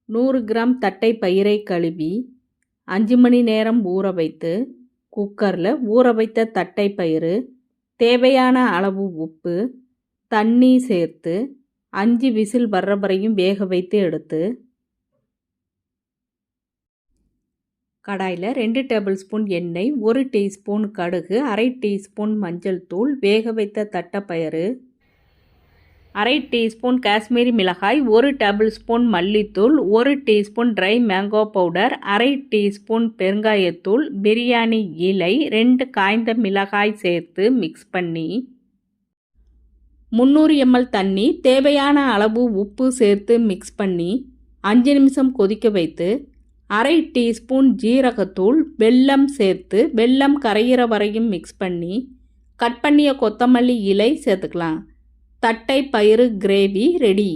100 gram தட்டை பயிரை கழுவி 5 மணி நேரம் ஊற வைத்து குக்கரில் ஊற வைத்த தட்டை பயிறு, தேவையான அளவு உப்பு, தண்ணி சேர்த்து 5 விசில் வர்ற வரையும் வேக வைத்து எடுத்து கடாயில் 2 டேபிள் ஸ்பூன் எண்ணெய், 1 டீஸ்பூன் கடுகு, அரை டீஸ்பூன் மஞ்சள் தூள், வேக வைத்த தட்டைப்பயிறு, அரை டீஸ்பூன் காஷ்மீரி மிளகாய், 1 டேபிள் ஸ்பூன் மல்லித்தூள், 1 டீஸ்பூன் ட்ரை மேங்கோ பவுடர், அரை டீஸ்பூன் பெருங்காயத்தூள், பிரியாணி இலை, 2 காய்ந்த மிளகாய் சேர்த்து மிக்ஸ் பண்ணி 300 ml தண்ணி, தேவையான அளவு உப்பு சேர்த்து மிக்ஸ் பண்ணி 5 நிமிஷம் கொதிக்க வைத்து அரை டீஸ்பூன் ஜீரகத்தூள், வெல்லம் சேர்த்து வெல்லம் கரையிற வரையும் மிக்ஸ் பண்ணி கட் பண்ணிய கொத்தமல்லி இலை சேர்த்துக்கலாம். தட்டை பயிறு கிரேவி ரெடி.